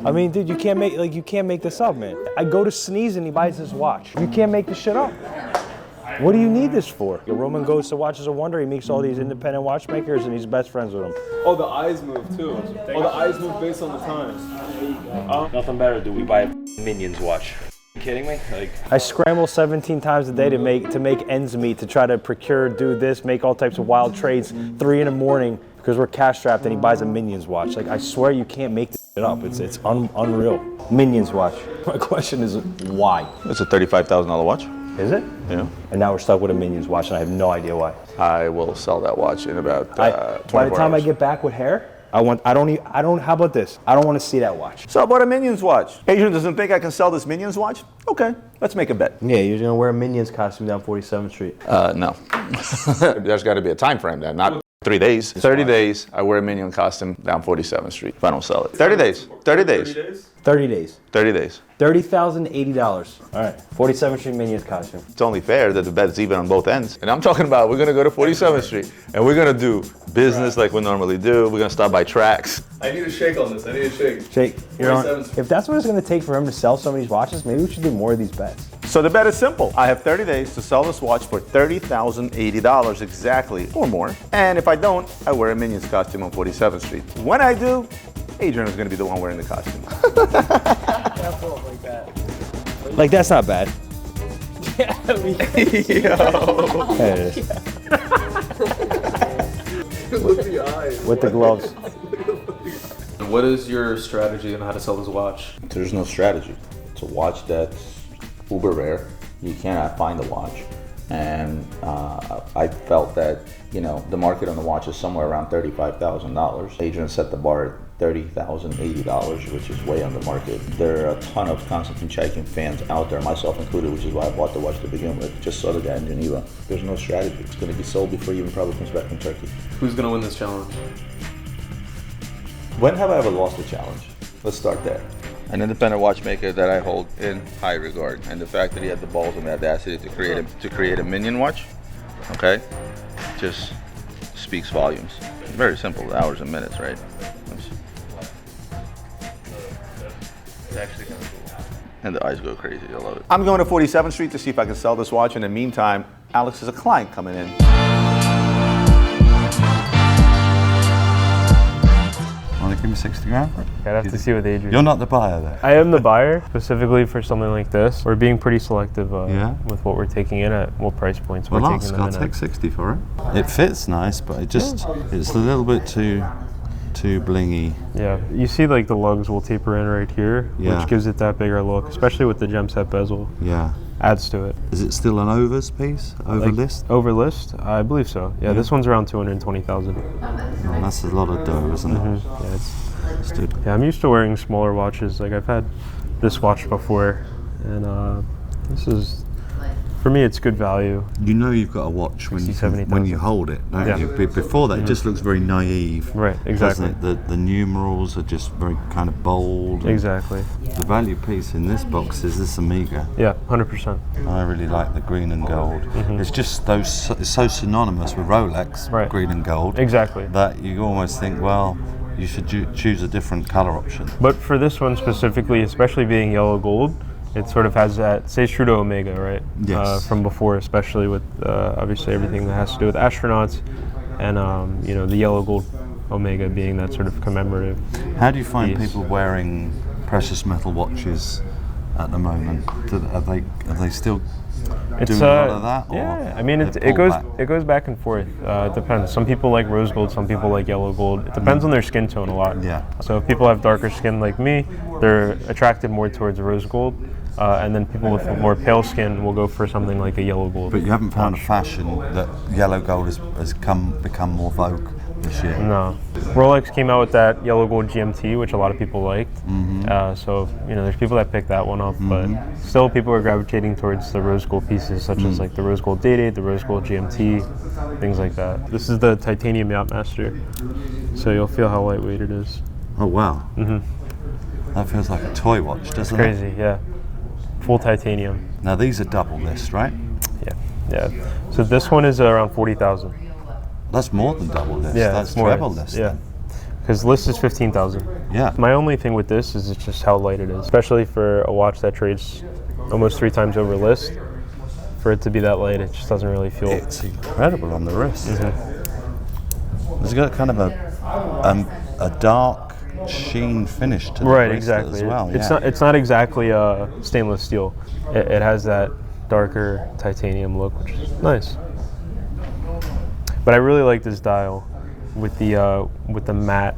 I mean, dude, you can't make this up, man. I go to sneeze and he buys this watch. You can't make this shit up. What do you need this for? Roman goes to Watches of Wonder, he meets all these independent watchmakers and he's best friends with them. Oh, the eyes move too. Oh, the eyes move based on the times. Nothing better, dude. We buy a Minions watch. You kidding me? Like, I scramble 17 times a day to make ends meet, to try to procure, do this, make all types of wild trades, 3 in the morning because we're cash strapped, and he buys a Minions watch. Like, I swear you can't make this shit up. It's unreal. Minions watch. My question is why? It's a $35,000 watch. Is it? Yeah. And now we're stuck with a Minions watch, and I have no idea why. I will sell that watch in about 24 By the time hours. I get back with hair, how about this? I don't want to see that watch. So I bought a Minions watch. Adrian doesn't think I can sell this Minions watch? Okay, let's make a bet. Yeah, you're gonna wear a Minions costume down 47th Street. No. There's got to be a time frame then, not 3 days. 30 days, I wear a Minion costume down 47th Street if I don't sell it. 30 days. 30 days. 30 days. 30 days. $30,080. All right, 47th Street Minions costume. It's only fair that the bet is even on both ends. And I'm talking about we're going to go to 47th Street and we're going to do business like we normally do. We're going to stop by tracks. I need a shake on this. I need a shake. Jake, if that's what it's going to take for him to sell some of these watches, maybe we should do more of these bets. So the bet is simple. I have 30 days to sell this watch for $30,080 exactly or more. And if I don't, I wear a Minions costume on 47th Street. When I do, Adrian is going to be the one wearing the costume. Like, that's not bad. Look at the eyes. With the gloves. What is your strategy on how to sell this watch? There's no strategy. It's a watch that's uber rare. You cannot find the watch. And I felt that, you know, the market on the watch is somewhere around $35,000. Adrian set the bar at $30,080, which is way under market. There are a ton of Constantine Chaikin fans out there, myself included, which is why I bought the watch to begin with. Just saw the guy in Geneva. There's no strategy. It's going to be sold before he even probably comes back from Turkey. Who's going to win this challenge? When have I ever lost a challenge? Let's start there. An independent watchmaker that I hold in high regard, and the fact that he had the balls and the audacity to create a Minion watch, okay, just speaks volumes. It's very simple, hours and minutes, right? It's actually kind of cool. And the eyes go crazy, I love it. I'm going to 47th Street to see if I can sell this watch. In the meantime, Alex is a client coming in. Want to give me 60 grand for it? I'd have to see with Adrian. You're not the buyer there. I am the buyer, specifically for something like this. We're being pretty selective with what we're taking in at what price points we're taking them in. I'll take 60 for it. It fits nice, but it's a little bit too blingy. Yeah, you see like the lugs will taper in right here, which gives it that bigger look, especially with the gem set bezel. Yeah. Adds to it. Is it still an overs piece? Over list? Over list? I believe so. Yeah, this one's around 220,000. Oh, that's a lot of dough, isn't it? Yeah, it's I'm used to wearing smaller watches. Like I've had this watch before, and this is, for me, it's good value. You know you've got a watch when you hold it, don't you? Before that, it just looks very naive. Right, exactly. The numerals are just very kind of bold. Exactly. The value piece in this box is this Omega. Yeah, 100%. I really like the green and gold. It's just it's so synonymous with Rolex, green and gold. Exactly. That you almost think, well, you should choose a different color option. But for this one specifically, especially being yellow gold, it sort of has that, stays true to Omega, right? Yes. From before, especially with obviously everything that has to do with astronauts, and you know, the yellow gold Omega being that sort of commemorative. How do you find people wearing precious metal watches at the moment? Are they still doing a lot of that? Yeah, I mean it goes back and forth. It depends. Some people like rose gold, some people like yellow gold. It depends on their skin tone a lot. Yeah. So if people have darker skin like me, they're attracted more towards rose gold. And then people with more pale skin will go for something like a yellow gold. But you haven't found a fashion that yellow gold has become more vogue this year? No. Rolex came out with that yellow gold GMT, which a lot of people liked. So, you know, there's people that picked that one up, but still people are gravitating towards the rose gold pieces, such as like the rose gold Day-Date, the rose gold GMT, things like that. This is the titanium Yachtmaster, so you'll feel how lightweight it is. Oh, wow. That feels like a toy watch, doesn't it? Crazy, yeah. Full titanium. Now these are double list, right? Yeah. So this one is around 40,000. That's more than double list. Yeah, that's more, treble list. Yeah. Because list is 15,000. Yeah. My only thing with this is it's just how light it is, especially for a watch that trades almost 3 times over list. For it to be that light, it just doesn't really feel. It's incredible on the wrist. Mm-hmm. It's got kind of a dark sheen finish to the right, wrist exactly. as well. It's not exactly stainless steel. It has that darker titanium look, which is nice. But I really like this dial with the matte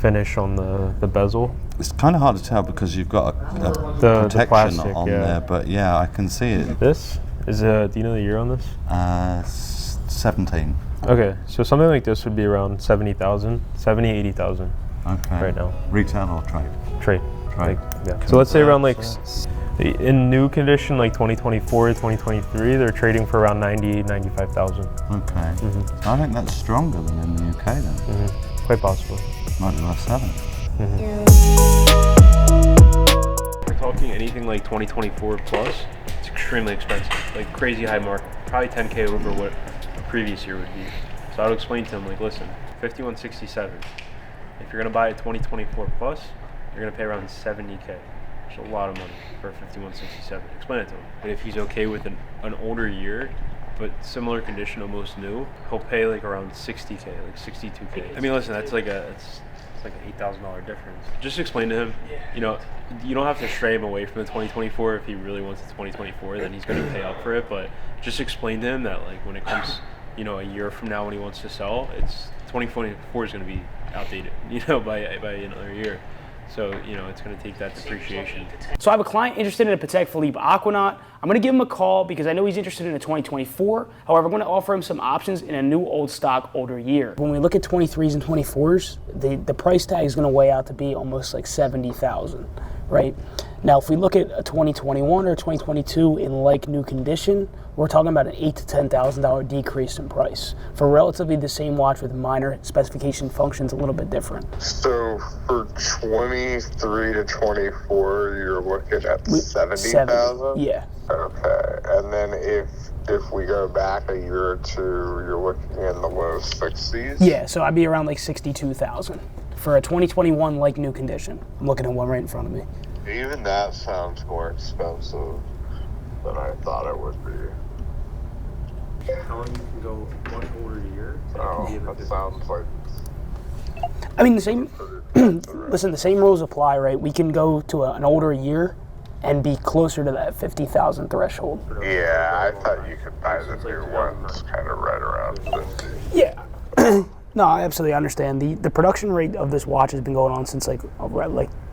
finish on the bezel. It's kind of hard to tell because you've got a The protection plastic, on yeah. there, but yeah, I can see it. This is do you know the year on this? 17. Okay, so something like this would be around 70,000, 70, 80,000 Okay. right now. Retail or trade? Trade. Trade. Yeah. So let's say around like in new condition, like 2024, 2023, they're trading for around 90, 95,000. Okay. Mm-hmm. So I think that's stronger than in the UK then. Mm-hmm. Quite possible. Might be worth selling. We're talking anything like 2024 plus, it's extremely expensive, like crazy high market, probably 10K over what the previous year would be. So I would explain to them, like, listen, 5167, if you're gonna buy a 2024 plus, you're gonna pay around 70K. It's a lot of money for a 5167. Explain it to him. But if he's okay with an older year, but similar condition, almost new, he'll pay like around 60K, like 62K. I mean, listen, that's like it's like an $8,000 difference. Just explain to him, you know, you don't have to stray him away from the 2024. If he really wants the 2024, then he's going to pay up for it. But just explain to him that, like, when it comes, you know, a year from now when he wants to sell, it's 2024 is going to be outdated, you know, by another year. So, you know, it's going to take that depreciation. So I have a client interested in a Patek Philippe Aquanaut. I'm going to give him a call because I know he's interested in a 2024. However, I'm going to offer him some options in a new old stock, older year. When we look at 23s and 24s, the price tag is going to weigh out to be almost like 70,000, right? Now, if we look at a 2021 or 2022 in like new condition, we're talking about an $8,000 to $10,000 decrease in price for relatively the same watch with minor specification functions a little bit different. So for 23 to 24, you're looking at 70,000? Yeah. Okay, and then if we go back a year or two, you're looking in the low 60s? Yeah, so I'd be around like 62,000 for a 2021 like new condition. I'm looking at one right in front of me. Even that sounds more expensive than I thought it would be. How long you can go much older year? Oh, that sounds like... I mean, the same, listen, the same rules apply, right? We can go to an older year and be closer to that 50,000 threshold. Yeah, I thought you could buy the new ones kind of right around 50. Yeah. No, I absolutely understand. The production rate of this watch has been going on since like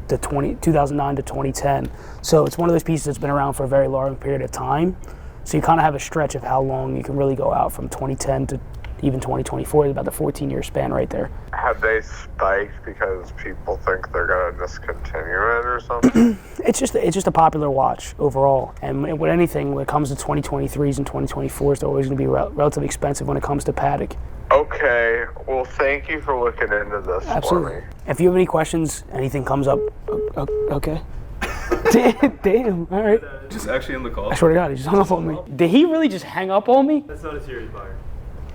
the 2009 to 2010. So it's one of those pieces that's been around for a very long period of time. So you kind of have a stretch of how long you can really go out from 2010 to even 2024. It's about the 14-year span right there. Have they spiked because people think they're going to discontinue it or something? It's just a popular watch overall. And with anything, when it comes to 2023s and 2024s, they're always going to be relatively expensive when it comes to Patek. Okay, well, thank you for looking into this Absolutely. for me. If you have any questions, anything comes up, okay. Damn, all right. Just actually in the call. I swear to God, he just hung up on me. Did he really just hang up on me? That's not a serious buyer.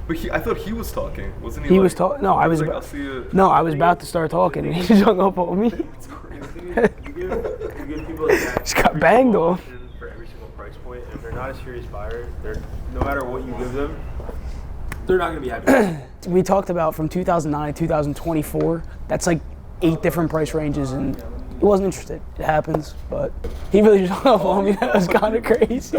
But I thought he was talking, wasn't he? He like, was talking. No, I was like, about. I'll see you. No, I was about to start talking, and he just hung up on me. It's crazy. You give people that Just got banged on. for every single price point, and if they're not a serious buyer, no matter what you give them, they're not going to be happy. We talked about from 2009 to 2024. That's like 8 different price ranges, and he wasn't interested. It happens, but he really just hung up on me. That was kind of crazy.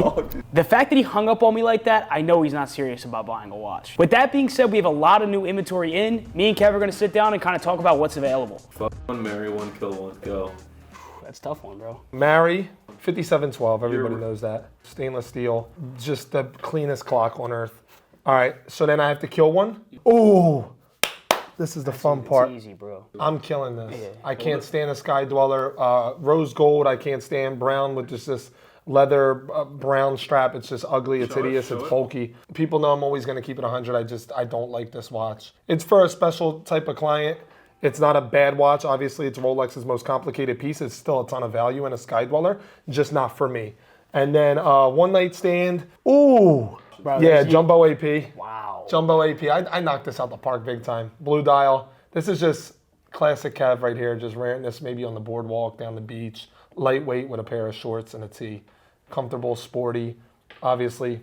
The fact that he hung up on me like that, I know he's not serious about buying a watch. With that being said, we have a lot of new inventory in. Me and Kev are going to sit down and kind of talk about what's available. Fuck one, marry one, kill one, go. That's a tough one, bro. Marry 5712, everybody knows that. Stainless steel, just the cleanest clock on earth. All right, so then I have to kill one. Ooh, this is the fun part. It's easy, bro. I'm killing this. Yeah. I can't stand a Sky Dweller. Rose gold, I can't stand. Brown with just this leather brown strap. It's just ugly. It's hideous. It's bulky. People know I'm always going to keep it 100. I don't like this watch. It's for a special type of client. It's not a bad watch. Obviously, it's Rolex's most complicated piece. It's still a ton of value in a Sky Dweller, just not for me. And then one night stand. Ooh. Bro, yeah, Jumbo AP. Wow. Jumbo AP. I knocked this out the park big time. Blue dial. This is just Classic Cav right here, just wearing this maybe on the boardwalk, down the beach. Lightweight with a pair of shorts and a tee. Comfortable, sporty, obviously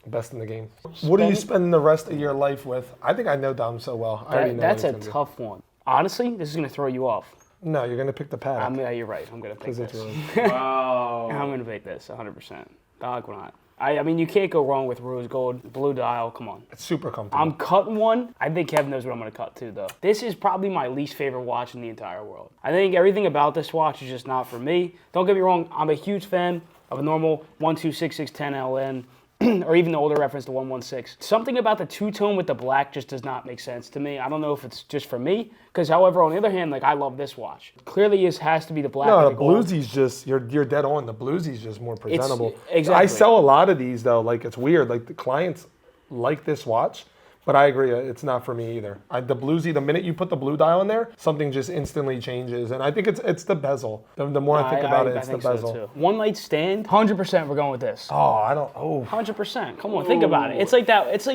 best in the game. What do you spend the rest of your life with? I think I know Dom so well. I already know That's what a he's gonna tough one. Honestly, this is going to throw you off. do. No, you're going to pick the Paddock. Yeah, you're right. I'm going to pick this. Wow. I'm going to pick this 100%. Aquanaut. I mean, you can't go wrong with rose gold, blue dial. Come on. It's super comfortable. I'm cutting one. I think Kevin knows what I'm going to cut too, though. This is probably my least favorite watch in the entire world. I think everything about this watch is just not for me. Don't get me wrong. I'm a huge fan of a normal 126610 LN. Or even the older reference, the 116. Something about the two-tone with the black just does not make sense to me. I don't know if it's just for me, because however, on the other hand, like I love this watch. Clearly, it has to be the black. No, with the gold. bluesie's just, you're dead on. The bluesie's just more presentable. Exactly. I sell a lot of these though, like it's weird. Like the clients like this watch, but I agree, it's not for me either. The bluesy, the minute you put the blue dial in there, something just instantly changes. And I think it's the bezel. The more I think about it, it's the bezel. So too. One night stand, 100% we're going with this. Oh, 100%. Come on, think about it. It's like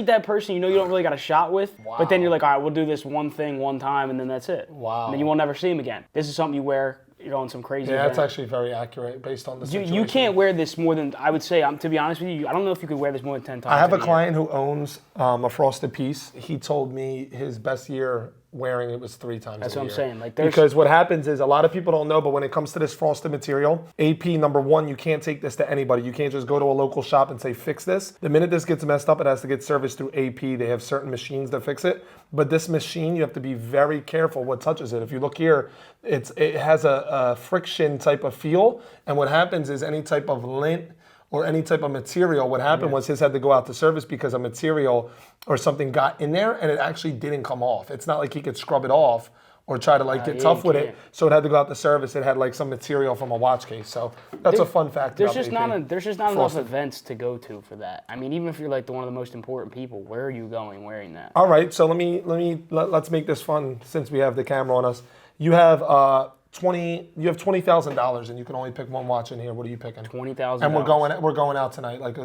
that person you know you don't really got a shot with, but then you're like, all right, we'll do this one thing one time, and then that's it. Wow. And then you won't never see him again. This is something you wear. You're on some crazy. Yeah, that's event. actually very accurate based on the situation. You can't wear this more than, I would say, to be honest with you, I don't know if you could wear this more than 10 times. I have a in year. client who owns a frosted piece. He told me his best year wearing it was 3 times That's a what year. I'm saying. Like, because what happens is a lot of people don't know, but when it comes to this frosted material, AP, number one, you can't take this to anybody. You can't just go to a local shop and say, fix this. The minute this gets messed up, it has to get serviced through AP. They have certain machines that fix it. But this machine, you have to be very careful what touches it. If you look here, it has a friction type of feel. And what happens is any type of lint or any type of material, what happened was his had to go out to service because a material or something got in there and it actually didn't come off. It's not like he could scrub it off or try to get tough with it. So it had to go out to service. It had like some material from a watch case. So that's a fun fact. There's just not enough events to go to for that. I mean, even if you're like one of the most important people, where are you going wearing that? All right, so let's make this fun since we have the camera on us. You have $20,000 and you can only pick one watch in here. What are you picking? $20,000. And we're going out tonight like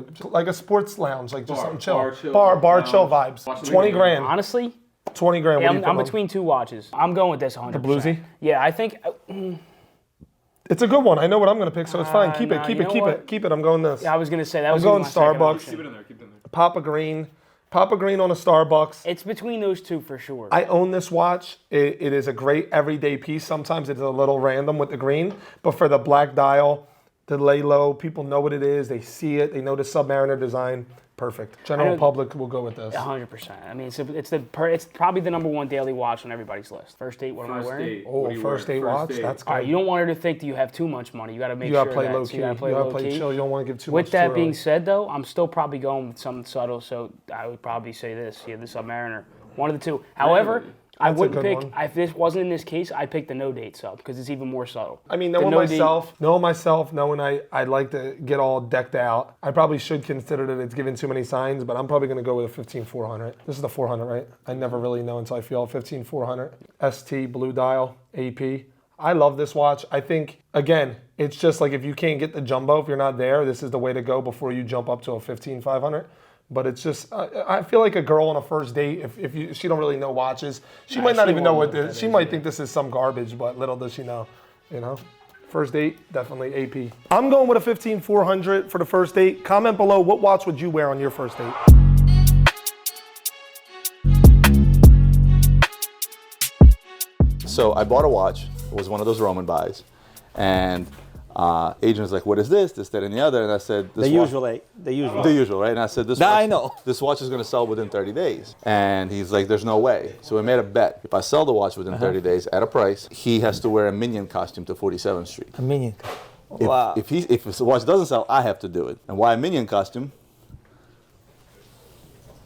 a sports lounge, like just something chill. Bar chill vibes. 20 grand. Honestly, 20 grand. yeah, I'm between 2 watches. I'm going with this 100%. The bluesy? Yeah, I think. It's a good one. I know what I'm going to pick, so it's fine. Keep no, you know what? Keep it. I'm going this. Yeah, I was gonna say that I'm was going my second Starbucks. option. Keep it in there. Keep it in there. Papa Green on a Starbucks. It's between those two for sure. I own this watch. It is a great everyday piece. Sometimes it's a little random with the green, but for the black dial, the lay low, people know what it is. They see it. They know the Submariner design. Perfect. General public will go with this. 100%. I mean, it's probably the #1 daily watch on everybody's list. First date, what am I wearing? First date watch. That's good. All right, you don't want her to think that you have too much money. You got to make You sure gotta play that low key. you got to play You gotta low play key. chill. You don't want to give too much. With that too being early. said, though, I'm still probably going with something subtle. So I would probably say this. Yeah, the Submariner. One of the two. However, I wouldn't pick. If this wasn't in this case, I'd pick the no date sub because it's even more subtle. I mean, knowing myself, knowing I like to get all decked out, I probably should consider that it's given too many signs, but I'm probably going to go with a 15400. This is the 400, right? I never really know until I feel 15400. ST, blue dial, AP. I love this watch. I think, again, it's just like if you can't get the jumbo, if you're not there, this is the way to go before you jump up to a 15500. But it's just, I feel like a girl on a first date, if she don't really know watches, she might not even know what this is. She might think this is some garbage, but little does she know, you know? First date, definitely AP. I'm going with a 15400 for the first date. Comment below, what watch would you wear on your first date? So I bought a watch. It was one of those Roman buys. And agent was like, what is this, that, and the other? And I said, The usual, right? And I said, this watch, I know. This watch is going to sell within 30 days. And he's like, there's no way. So we made a bet. If I sell the watch within 30 days at a price, he has to wear a Minion costume to 47th Street. A Minion. If, Wow. if the watch doesn't sell, I have to do it. And why a Minion costume?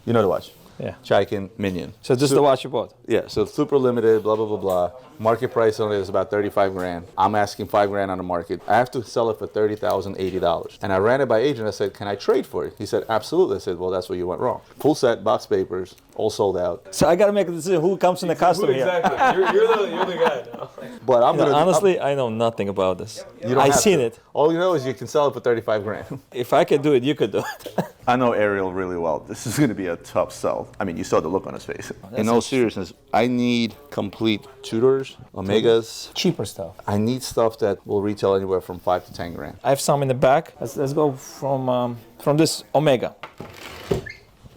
You know the watch. Yeah. Chaikin Minion. So this is the watch you bought? Yeah, so super limited, blah, blah, blah, blah. Market price on it is about 35 grand. I'm asking 5 grand on the market. I have to sell it for $30,080. And I ran it by agent. I said, can I trade for it? He said, absolutely. I said, well, that's where you went wrong. Full set, box papers, all sold out. So I got to make a decision who comes in the costume here. Exactly. You're the guy now. But I'm gonna honestly, I know nothing about this. You don't I have seen to. it. All you know is you can sell it for 35 grand. If I could do it, you could do it. I know Ariel really well. This is going to be a tough sell. I mean, you saw the look on his face. In all seriousness, I need complete Tudors, Omegas. Cheaper stuff. I need stuff that will retail anywhere from 5 to 10 grand. I have some in the back. Let's go from this Omega.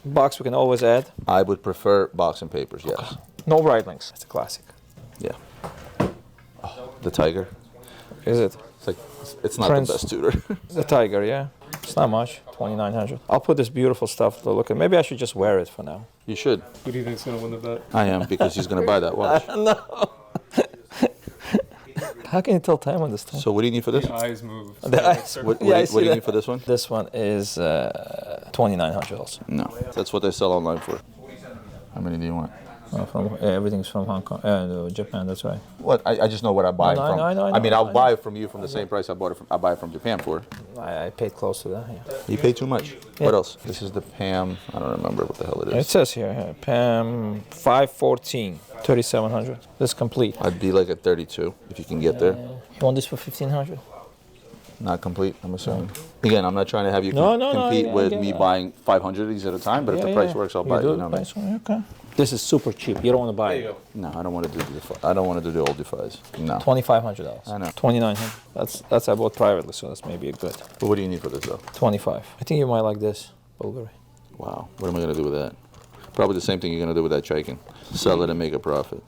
Box we can always add. I would prefer box and papers, yes. No Breitlings. It's a classic. Yeah. Oh, the Tiger. Is it? It's like, it's not Prince. the best Tudor. The Tiger, yeah. It's not much. 2,900. I'll put this beautiful stuff to look at. Maybe I should just wear it for now. You should. Who do you think's gonna win the bet? I am, because he's going to buy that watch. No. How can you tell time on this thing? So what do you need for this? The eyes move. The eyes. What Yeah, I do see you that. need for this one? This one is 2,900 also. No, that's what they sell online for. How many do you want? Everything's from Hong Kong, Japan. That's right. What? I just know what I buy No, from. I know, I mean, I'll I buy it from you from the same price I bought it from. I buy it from Japan for. I paid close to that. Yeah. You pay too much. Yeah. What else? This is the Pam. I don't remember what the hell it It is. says here, PAM 514, 3,700. This is complete. I'd be like at 32 if you can get there. You want this for 1,500? Not complete, I'm assuming. Again, I'm not trying to have you No, compete I with get me it. buying 500 of these at a time, but if the price works, I'll buy it. do You know what I mean? price one? Okay. This is super cheap. You don't want to buy it. No, I don't want to do the. I don't want to do the old defies. No. $2,500. I know. 2,900. That's I bought privately, so that's maybe a good. But what do you need for this though? 25. I think you might like this, Bulgari. Wow. What am I going to do with that? Probably the same thing you're going to do with that chicken. Sell it and make a profit.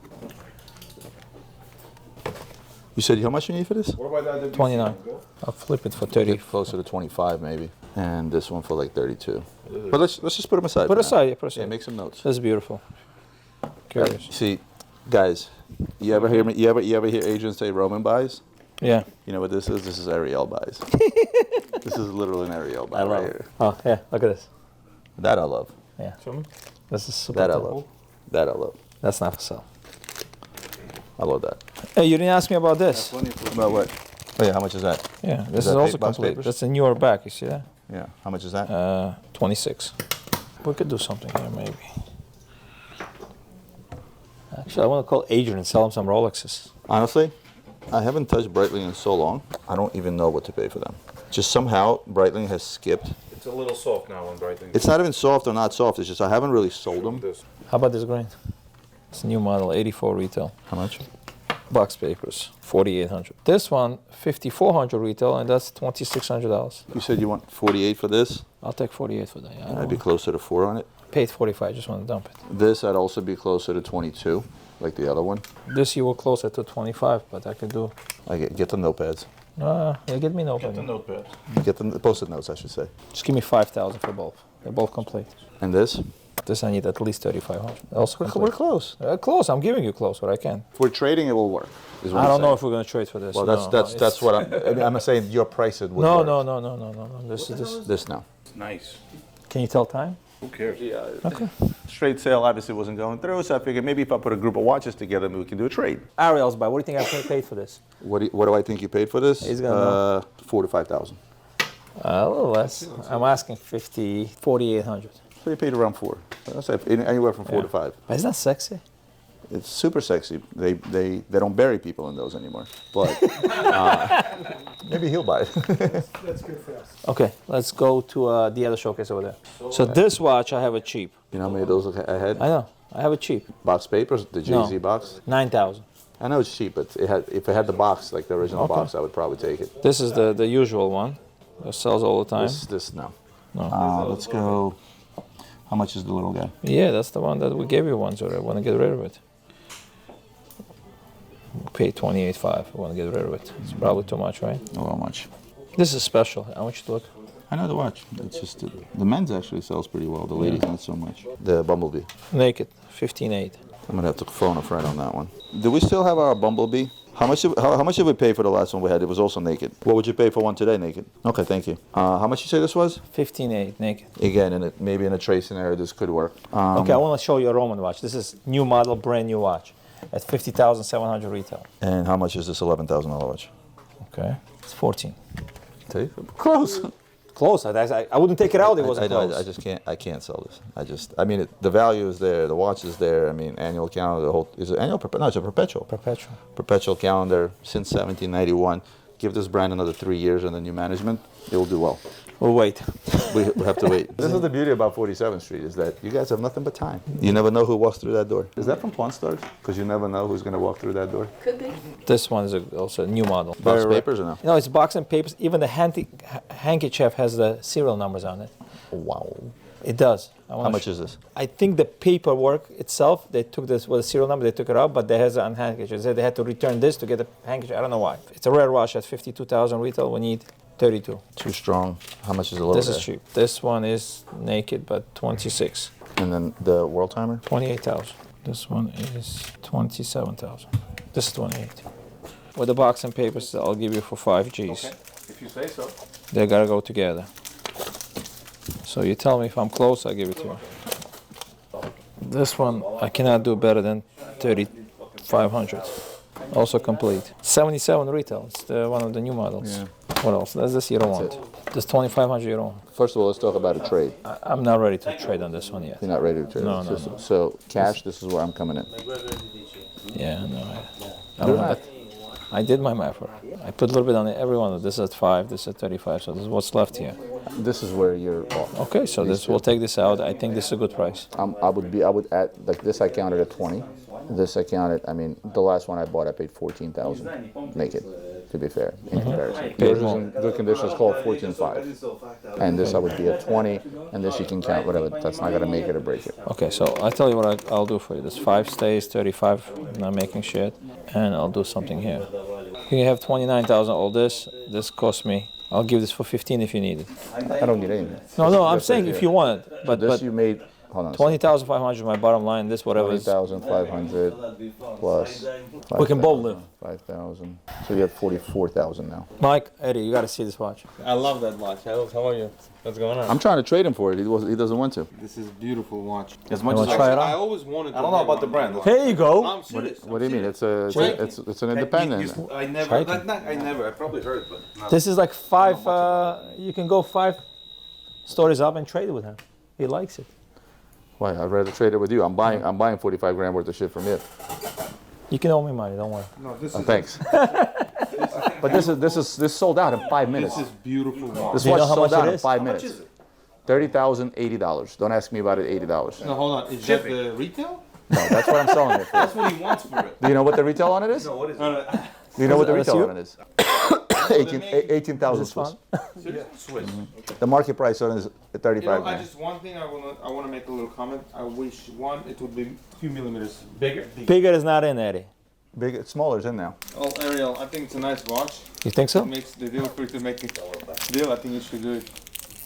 You said how much you need for this? 29. I'll flip it for 30. Closer to 25 maybe. And this one for like 32. But let's just put them aside. Put for now. aside, yeah, put aside. Yeah, make some notes. This is beautiful. Curious. See, guys, you ever hear me? You ever hear Adrian say Roman buys? Yeah. You know what this is? This is Ariel buys. This is literally an Ariel buy right here. Oh, yeah, look at this. That I love. Yeah. This is super That I cool. love. That I love. That's not for sale. I love that. Hey, you didn't ask me about this. About what? Oh yeah, how much is that? Yeah, this that is also box complete. papers? That's a newer back, you see that? Yeah. How much is that? 26. We could do something here, maybe. Actually, I want to call Adrian and sell him some Rolexes. Honestly, I haven't touched Breitling in so long. I don't even know what to pay for them. Just somehow Breitling has skipped. It's a little soft now on Breitling. It's not even soft or not soft. It's just I haven't really sold them. How about this green? It's a new model, 84 retail. How much? Box papers, 4,800. This one, 5,400 retail, and that's $2,600. You said you want 48 for this. I'll take 48 for that. Yeah, I I'd don't be closer to 4 on it. paid 45. Just want to dump it. This I'd also be closer to 22, like the other one. This you were closer to 25, but I could do. I get the notepads. Yeah, get me notepad. Get the post-it notes, I should say. Just give me 5,000 for both. They're both complete. And this? This I need at least 3,500. Also We're complete. close. Close. I'm giving you close what I can. If we're trading, it will work. is what I I'm don't know saying. if we're going to trade for this. Well, No, that's what I'm not saying your price it would No, work. no. This is this. This now. Nice. Can you tell time? Who cares? Okay. Straight sale obviously wasn't going through, so I figured maybe if I put a group of watches together, we can do a trade. Ariel's buy. What do you think I paid for this? What do I think you paid for this? He's gonna 4,000 to 5,000. A little less. I'm asking 4,800. So you paid around 4. I'll say anywhere from 4 to 5. But isn't that sexy? It's super sexy. They don't bury people in those anymore. But maybe he'll buy it. That's good for us. Okay, let's go to the other showcase over there. So this watch I have a cheap. You know how many of those I had? I know. I have a cheap. Box papers, the Jay-Z No. box. 9,000. I know it's cheap, but if it had the box, like the original Okay. box, I would probably take it. This is the usual one. That sells all the time. This no. No. Let's go. How much is the little guy? Yeah, that's the one that we gave you once. Or I want to get rid of it. We paid 28.5. I want to get rid of it. It's probably too much, right? Oh, how much? This is special. I want you to look. I know the watch. It's just the men's actually sells pretty well. The ladies not so much. The Bumblebee. Naked, 15.8. I'm gonna have to phone a friend on that one. Do we still have our Bumblebee? How much did we pay for the last one we had? It was also naked. What would you pay for one today, naked? Okay, thank you. How much you say this was? 15.8 naked. Again, maybe in a trade scenario, this could work. Okay, I want to show you a Roman watch. This is new model, brand new watch at 50,700 retail. And how much is this $11,000 watch? Okay, it's 14. Close. Close. I wouldn't take it out. It wasn't close. I just can't. I can't sell this. I mean, the value is there. The watch is there. I mean, annual calendar. Is it annual? No, it's a perpetual. Perpetual. Perpetual calendar since 1791. give this brand another 3 years under new management, it will do well. We'll wait. We have to wait. This is the beauty about 47th Street, is that you guys have nothing but time. You never know who walks through that door. Is that from Pawn Stars? Because you never know who's going to walk through that door. Could be. This one is also a new model. Box papers or no? No, it's box and papers. Even the handkerchief has the serial numbers on it. Wow. It does. How much is this? I think the paperwork itself, they took this with a serial number, they took it out, but there has a handkerchief. They said they had to return this to get a handkerchief. I don't know why. It's a rare watch at 52,000 retail. We need 32. Too strong. How much is the lower This there? is cheap. This one is naked, but 26. And then the world timer? 28,000. This one is 27,000. This is 28. With the box and papers, I'll give you for 5 Gs. Okay, if you say so. They gotta go together. So you tell me if I'm close, I give it to you. This one, I cannot do better than 3,500. Also complete. 77 retail. It's one of the new models. Yeah. What else? That's this you don't want. This 2,500 you don't want. First of all, let's talk about a trade. I'm not ready to trade on this one yet. You're not ready to trade? No, no, no. So cash, this is where I'm coming in. Yeah, no. I don't want that. I did my math. I put a little bit on every one of this is at 5, this is at 35, so this is what's left here. This is where you're off. Okay, so this we'll take this out. I think this is a good price. I would add, like this I counted at 20. This I counted, I mean, the last one I bought I paid 14,000 naked, to be fair, in comparison. Yours is in good condition, it's called 14.5. And this I would be at 20, and this you can count whatever, that's not gonna make it or break it. Okay, so I tell you what I'll do for you. This 5 stays, 35, I'm not making shit, and I'll do something here. You can have 29,000, all this cost me. I'll give this for 15 if you need it. I don't need anything. No, I'm saying if you want it, but this you made, hold on. 20,500 is my bottom line. This whatever is 20,500 plus. we can both live. 5,000. So you have 44,000 now. Mike, Eddie, you got to see this watch. I love that watch. How are you? What's going on? I'm trying to trade him for it. He doesn't want to. This is a beautiful watch. As much You as wanna try it on? I always wanted. I don't know about the brand. Here you go. I'm serious. What do you mean? It's an independent. I never. I never. I probably heard, but no. This is like 5. You can go 5 stories up and trade it with him. He likes it. Why? I'd rather trade it with you. I'm buying 45 grand worth of shit from you. You can owe me money. Don't worry. No, this is. Thanks. But this sold out in 5 minutes. This is beautiful watch. This Do you watch know how sold much out it in is? 5 minutes. $30,000, $80. Don't ask me about it. $80. No, hold on. Is that the retail? No, that's what I'm selling it for. That's what he wants for it. Do you know what the retail on it is? No, what is it? Do you know what the That's retail you? on it is? 18,000 Swiss. Swiss. The market price on it is 35 You know, grand. just one thing I want to make a little comment. I wish it would be a few millimeters bigger. Bigger is not in, Eddie. Big, smaller's in now. Oh, Ariel, I think it's a nice watch. You think so? It makes the deal for you to make a deal. I think you should do it.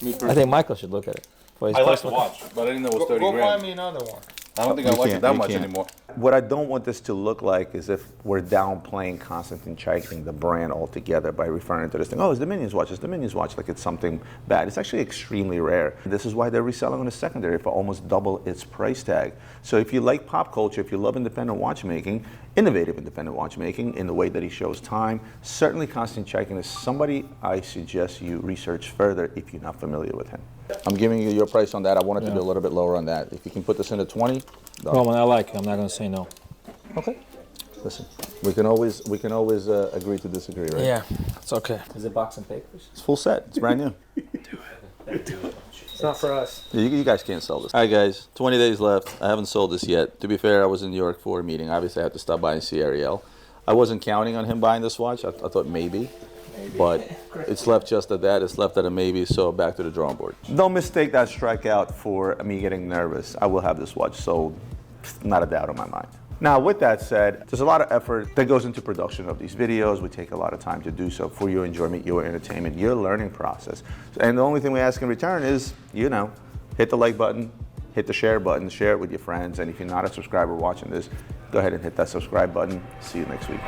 Me I personally. think Michael should look at it. For his I like first the one. watch, but I didn't know it was 30 Go grand. buy me another one. I don't think I like it that much anymore. What I don't want this to look like is if we're downplaying Konstantin Chaikin, the brand altogether, by referring to this thing. Oh, it's the Minions watch. It's the Minions watch. Like it's something bad. It's actually extremely rare. This is why they're reselling on the secondary for almost double its price tag. So if you like pop culture, if you love independent watchmaking, innovative independent watchmaking in the way that he shows time, certainly Konstantin Chaikin is somebody I suggest you research further if you're not familiar with him. I'm giving you your price on that. I wanted to be a little bit lower on that. If you can put this in at 20, done. Roman, I like it. I'm not going to say no. Okay. Listen, we can always agree to disagree, right? Yeah, it's okay. Is it box and papers? It's full set. It's brand new. It's not for us. You guys can't sell this. All right, guys. 20 days left. I haven't sold this yet. To be fair, I was in New York for a meeting. Obviously, I had to stop by and see Ariel. I wasn't counting on him buying this watch. I thought maybe. But it's left just at that. It's left at a maybe, so back to the drawing board. Don't mistake that strikeout for me getting nervous. I will have this watch sold, not a doubt in my mind. Now, with that said, there's a lot of effort that goes into production of these videos. We take a lot of time to do so for your enjoyment, your entertainment, your learning process. And the only thing we ask in return is, hit the like button, hit the share button, share it with your friends. And if you're not a subscriber watching this, go ahead and hit that subscribe button. See you next week.